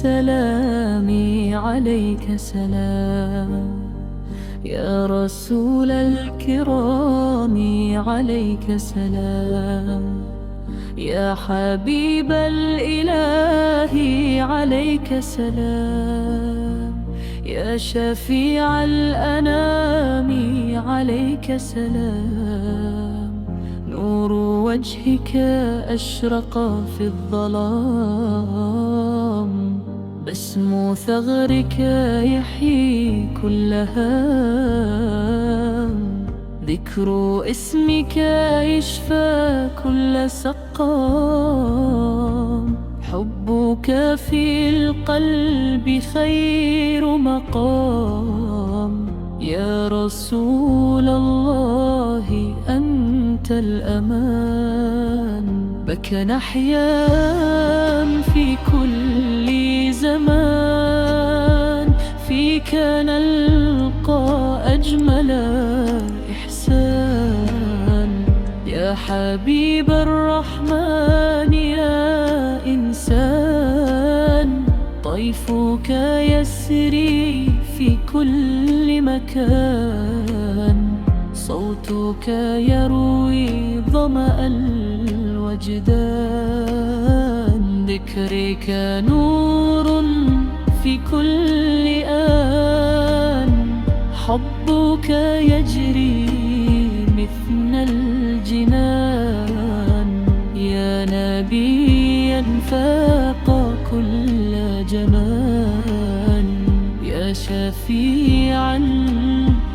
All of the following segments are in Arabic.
سلامي عليك سلام، يا رسول الكرام عليك سلام، يا حبيب الإله عليك سلام، يا شفيع الأنام عليك سلام، نور وجهك أشرق في الظلام، بسم ثغرك يحيي كل هام، ذكر اسمك يشفى كل سقام، حبك في القلب خير مقام، يا رسول الله أنت الأمان، بك نحيا في كل زمان، فيك نلقى أجمل إحسان، يا حبيب الرحمن يا إنسان، طيفك يسري في كل مكان، صوتك يروي ظمأ الوجدان، ذكرك نور في كل آن، حبك يجري مثل الجنان، يا نبيا فاق كل جمال، يا شفيعا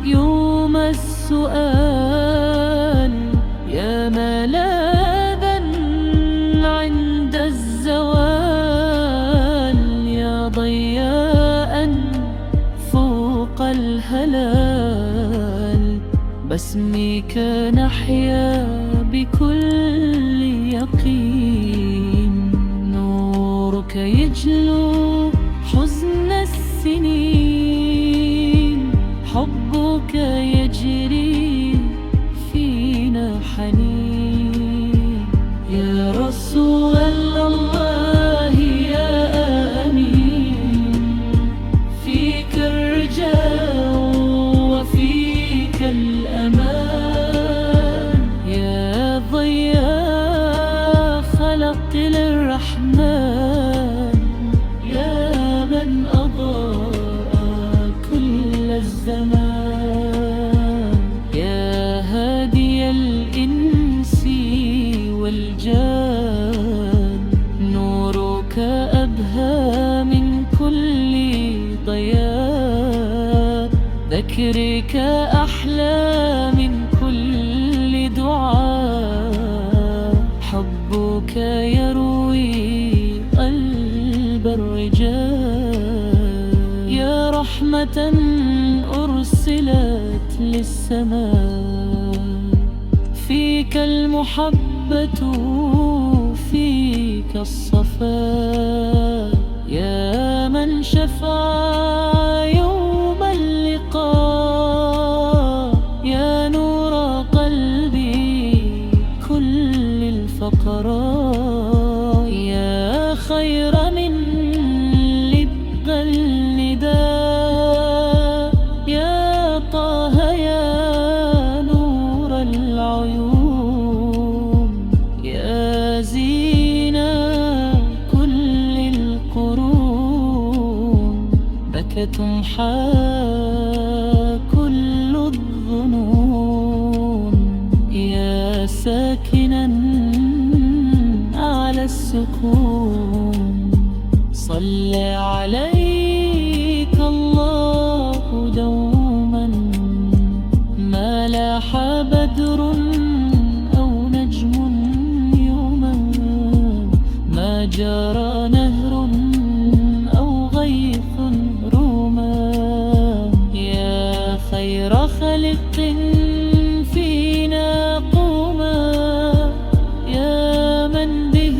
يوم السؤال، يا ملاذا عند الزوال، يا ضياء فوق الهلال، باسمك نحيا بكل يقين، نورك يجلو حزن السنين، حبك يجري فينا حنين، يا رسول الله يا أمين، فيك الرجاء وفيك الأمان، يا ضياء خلق الرحمن، يا من أضاء كل الزمان، يا هادي الإنس والجان، نورك أبهى من كل ضياء، ذكرك أحلى من كل دعاء، حبك يروي قلب الرجال، يا رحمة أرسلت للسماء، فيك المحبة فيك الصفاء، يا من شفع يوم اللقاء، يا نور قلبي كل الفقراء، يا خير من لبغى النداء، يا طه يا نور العيون، يا زينة كل القرون، بك تمحى كل الظنون، يا ساكنا على السكون، صل عليك الله دوما، ما لاح بدر أو نجم يوما، ما جرى نهر أو غيث روما، يا خير خلق فينا قوما، يا من به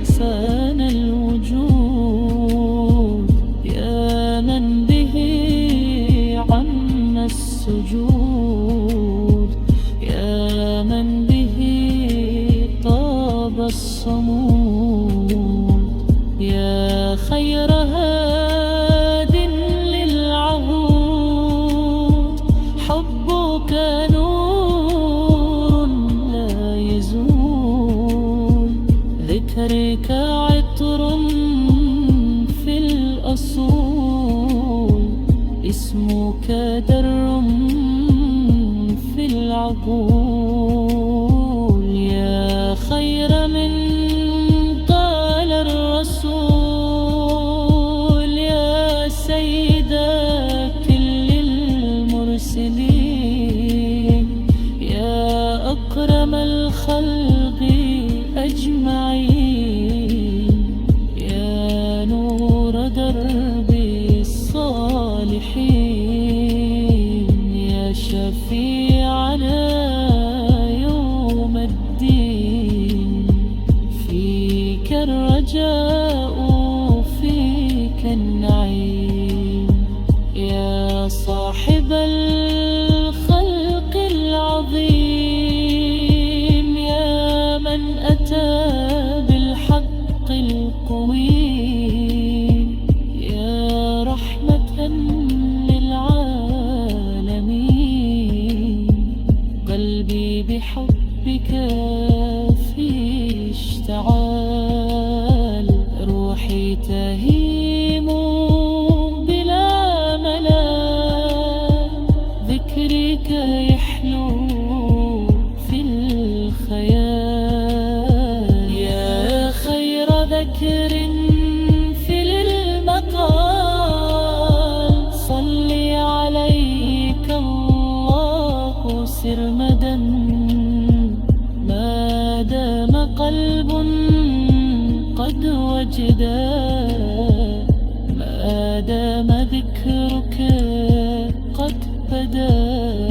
سان الوجود، خير هاد للعهود، حبك نور لا يزول، ذكرك عطر في الأصول، اسمك در في العقول. يا خير من قال الرسول، يا سيد كل المرسلين، يا أكرم الخلق أجمعين، يا نور درب الصالحين، يا شفيعنا يوم الدين. فيك الرجاء فيك النعيم، يا صاحب الخلق العظيم، يا من أتى بالحق القويم، يا رحمة للعالمين. قلبي بحبك فيه اشتعال، روحي تهيم بلا ملال، ذكرك يحلو في الخيال. يا خير ذكر في المقال، صلي عليك الله سرمدا، ما دام قلب قد وجدا، ما دام ذكرك قد بدا.